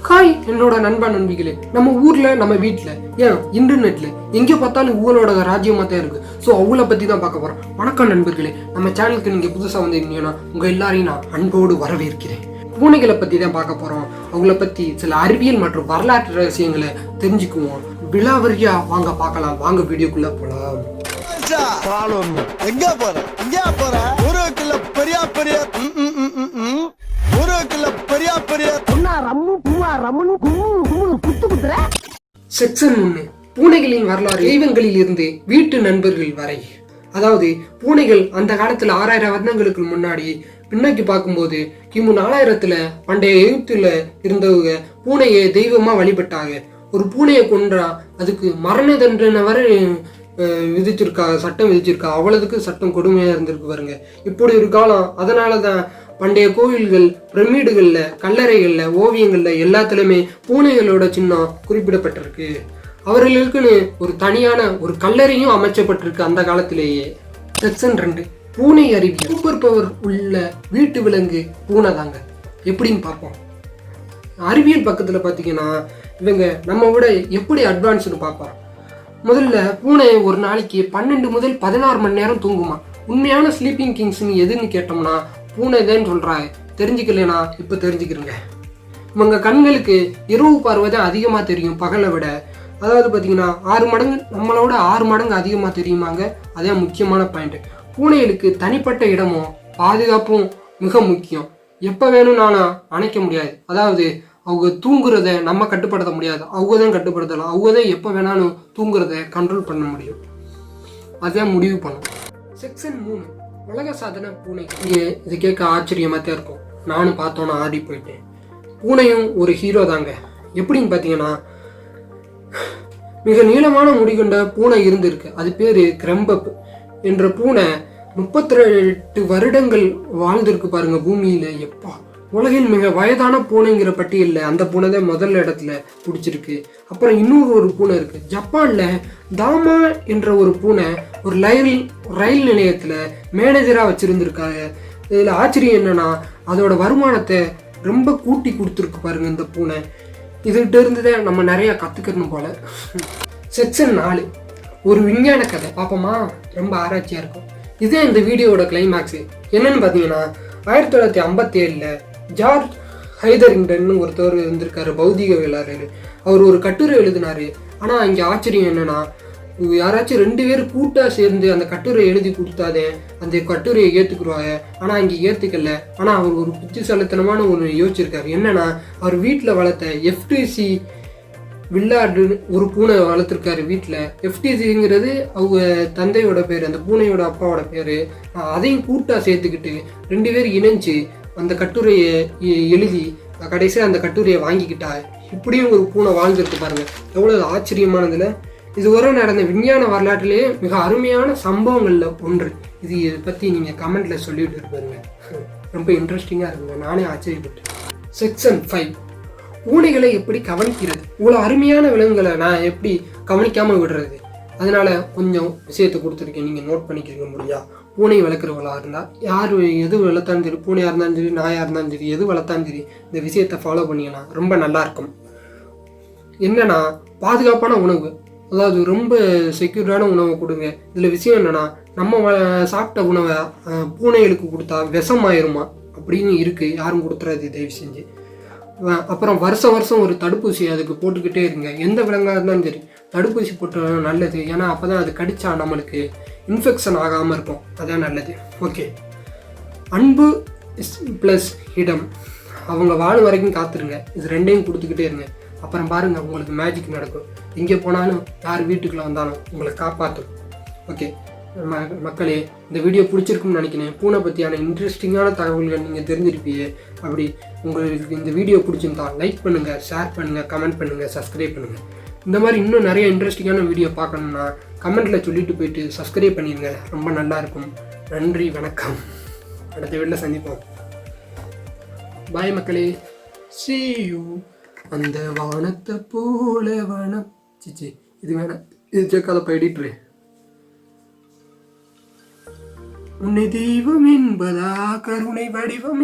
Hi என்னோட நண்பா நண்பிகளே, நம்ம ஊர்ல நம்ம வீட்டுல ஏன் இன்டர்நெட்ல எங்க பார்த்தாலும் ஊழலோட ராஜ்யமா தான் இருக்கு. ஸோ அவங்கள பத்தி தான் பார்க்க போறோம். வணக்கம் நண்பர்களே, நம்ம சேனலுக்கு நீங்க புதுசா வந்திருந்தீங்கன்னா உங்க எல்லாரையும் நான் அன்போடு வரவேற்கிறேன். பூனைகளை பத்தி தான் பார்க்க போறோம். அவங்கள பத்தி சில அறிவியல் மற்றும் வரலாற்று ரகசியங்களை தெரிஞ்சுக்குவோம். விலாவரியா வாங்க பார்க்கலாம். வாங்க வீடியோக்குள்ள போலாம். எங்க போற எங்க போற ஒரு கிலோ பெரிய பெரிய ஒரு கிலோ பெரிய பெரிய செக்ஷன் 1, பூனைகளின் வரலாறு. தெய்வங்களில் இருந்து வீட்டு நண்பர்கள் வரை. அதாவது பூனைகள் அந்த காலத்துல 6000 வருடங்களுக்கு முன்னாடி பின்னாக்கி பார்க்கும்போது கிமு 4000த்துல பண்டைய எகிப்துல இருந்தவங்க பூனையை தெய்வமா வழிபட்டாங்க. ஒரு பூனையை கொன்றா அதுக்கு மரண தண்டனை வரை சட்டம் விதிச்சிருக்கா. அவ்வளவுக்கு சட்டம் கொடுமையா இருந்திருக்கு பாருங்க. இப்படி ஒரு காலம். அதனாலதான் பண்டைய கோவில்கள், பிரமிடுகள்ல, கல்லறைகள்ல, ஓவியங்கள்ல எல்லாத்துலயுமே பூனைகளோட சின்னம் குறிப்பிடப்பட்டிருக்கு. அவர்களுக்குன்னு ஒரு தனியான ஒரு கல்லறையும் அமைச்சப்பட்டிருக்கு அந்த காலத்திலேயே. செக்ஷன் 2, பூனை அறிவியல். சூப்பர் பவர் உள்ள வீட்டு விலங்கு பூனை தாங்க. எப்படின்னு பார்ப்போம். அறிவியல் பக்கத்துல பாத்தீங்கன்னா இவங்க நம்ம விட எப்படி அட்வான்ஸ்னு பார்ப்போம். முதல்ல பூனை ஒரு நாளைக்கு 12 முதல் 16 மணி நேரம் தூங்குமா. உண்மையான ஸ்லீப்பிங் கிங்ஸ்னு எதுன்னு கேட்டோம்னா பூனை தான் சொல்றாங்க. தெரிஞ்சுக்கலனா இப்ப தெரிஞ்சுக்கிறேங்க. இவங்க கண்களுக்கு இரவு பார்வை தான் அதிகமா தெரியும் பகலை விட. அதாவது பாத்தீங்கன்னா 6 மடங்கு, நம்மளோட 6 மடங்கு அதிகமா தெரியுமாங்க. அதே முக்கியமான பாயிண்ட். பூனைகளுக்கு தனிப்பட்ட இடமும் பாதுகாப்பும் மிக முக்கியம். எப்ப வேணும் நானும் அணைக்க முடியாது. அதாவது அவங்க தூங்குறத நம்ம கட்டுப்படுத்த முடியாது. அவங்க தான் கட்டுப்படுத்தலாம். அவங்க தான் எப்போ வேணாலும் தூங்குறத கண்ட்ரோல் பண்ண முடியும். அதான் முடிவு பண்ணும். செக்ஷன் 3, உலக சாதனை பூனை. இங்கே இது கேட்க ஆச்சரியமா தான் இருக்கும். நானும் பார்த்தோன்னா ஆடி போயிட்டேன். பூனையும் ஒரு ஹீரோ தாங்க. எப்படின்னு பார்த்தீங்கன்னா மிக நீளமான முடி கொண்ட பூனை இருந்திருக்கு. அது பேரு கிரம்பப் என்ற பூனை 38 வருடங்கள் வாழ்ந்திருக்கு பாருங்க பூமியில. எப்பா, உலகின் மிக வயதான பூனைங்கிற பட்டியலில் அந்த பூனை தான் முதல் இடத்துல பிடிச்சிருக்கு. அப்புறம் இன்னொரு ஒரு பூனை இருக்கு. ஜப்பான்ல தாமா என்ற ஒரு பூனை ஒரு ரயில் நிலையத்துல மேனேஜரா வச்சிருந்திருக்காங்க. இதுல ஆச்சரியம் என்னன்னா அதோட வருமானத்தை ரொம்ப கூட்டி கொடுத்துருக்கு பாருங்க இந்த பூனை. இதுகிட்ட இருந்துதான் நம்ம நிறைய கத்துக்கணும் போல. செக்ஷன் 4, ஒரு விஞ்ஞான கதை பார்ப்போமா. ரொம்ப ஆராய்ச்சியா இருக்கும். இதே இந்த வீடியோட கிளைமேக்ஸ் என்னன்னு பாத்தீங்கன்னா 1957 ஜார்ஜ் ஹைதரிங்டன் ஒருத்தவர் இருந்திருக்காரு, பௌதிகவியலாளர். அவர் ஒரு கட்டுரை எழுதினாரு. ஆனா இங்க ஆச்சரியம் என்னன்னா யாராச்சும் 2 பேர் கூட்டா சேர்ந்து அந்த கட்டுரை எழுதி கொடுத்தாதே அந்த கட்டுரையை ஏத்துக்குருவாங்க. ஆனா இங்க ஏத்துக்கல. ஆனா அவர் ஒரு புத்திசாலித்தனமான ஒன்று யோசிச்சிருக்காரு. என்னன்னா அவர் வீட்டுல வளர்த்த எஃப்டிசி வில்லார்டுன்னு ஒரு பூனை வளர்த்துருக்காரு வீட்டில். எஃப்டிசிங்கிறது அவங்க தந்தையோட பேர், அந்த பூனையோட அப்பாவோட பேர். அதையும் கூட்டா சேர்த்துக்கிட்டு 2 பேர் இணைஞ்சு அந்த கட்டுரையை எழுதி கடைசியாக அந்த கட்டுரையை வாங்கிக்கிட்டா. இப்படியும் ஒரு பூனை வாழ்ந்துருக்கு பாருங்க. எவ்வளோ ஆச்சரியமானதுல. இதுவரை நடந்த விஞ்ஞான வரலாற்றிலேயே மிக அருமையான சம்பவங்கள்ல ஒன்று இது. இதை பற்றி நீங்கள் கமெண்ட்ல சொல்லிட்டு இருப்பாருங்க. ரொம்ப இன்ட்ரெஸ்டிங்காக இருக்குங்க. நானே ஆச்சரியப்பட்டேன். செக்ஷன் 5, பூனைகளை எப்படி கவனிக்கிறது. இவ்வளோ அருமையான விலங்குகளை நான் எப்படி கவனிக்காமல் விடுறது. அதனால கொஞ்சம் விஷயத்தை கொடுத்துருக்கேன். நீங்கள் நோட் பண்ணிக்கிறீங்க முடியா. பூனை வளர்க்குறவங்களா இருந்தால் யார் எது வளர்த்தாலும் சரி, பூனையாக இருந்தாலும் சரி, நாயாக இருந்தாலும் சரி, எது வளர்த்தாலும் சரி, இந்த விஷயத்தை ஃபாலோ பண்ணிங்கன்னா ரொம்ப நல்லா இருக்கும். என்னன்னா பாதுகாப்பான உணவு, அதாவது ரொம்ப செக்யூர்டான உணவை கொடுங்க. இதில் விஷயம் என்னன்னா நம்ம சாப்பிட்ட உணவை பூனைகளுக்கு கொடுத்தா விஷமாயிருமா அப்படின்னு இருக்கு. யாரும் கொடுத்துறாது தயவு செஞ்சு. அப்புறம் வருஷம் ஒரு தடுப்பூசி அதுக்கு போட்டுக்கிட்டே இருங்க. எந்த விலங்காக இருந்தாலும் சரி தடுப்பூசி போட்டு நல்லது. ஏன்னா அப்போதான் அது கடிச்சா நம்மளுக்கு இன்ஃபெக்ஷன் ஆகாமல் இருக்கும். அதான் நல்லது. ஓகே, அன்பு ப்ளஸ் இடம். அவங்க வாழும் வரைக்கும் காத்துருங்க. இது 2ஐயும் கொடுத்துக்கிட்டே இருங்க. அப்புறம் பாருங்க உங்களுக்கு மேஜிக் நடக்கும். எங்கே போனாலும் யார் வீட்டுக்குள்ளே வந்தாலும் உங்களை காப்பாற்றும். ஓகே மக்களே, இந்த வீடியோ பிடிச்சிருக்குன்னு நினைக்கிறேன். பூனை பற்றியான இன்ட்ரெஸ்டிங்கான தகவல்கள் நீங்கள் தெரிஞ்சிருப்பீங்க. அப்படி உங்களுக்கு இந்த வீடியோ பிடிச்சிருந்தா லைக் பண்ணுங்கள், ஷேர் பண்ணுங்கள், கமெண்ட் பண்ணுங்கள், சப்ஸ்கிரைப் பண்ணுங்கள். இந்த மாதிரி இன்னும் நிறைய இன்ட்ரெஸ்டிங்கான வீடியோ பார்க்கணுன்னா கமெண்ட்டில் சொல்லிட்டு போயிட்டு சப்ஸ்கிரைப் பண்ணிடுங்க. ரொம்ப நல்லாயிருக்கும். நன்றி, வணக்கம். அடுத்த வீட்டில் சந்திப்போம். பாய் மக்களே. See you. அந்த வானத்தை போல வனம். சிச்சி இது வேணாம், இது சேர்க்காத போயிட்டு. உன்னை தெய்வம் என்பதா கருணை வடிவம்.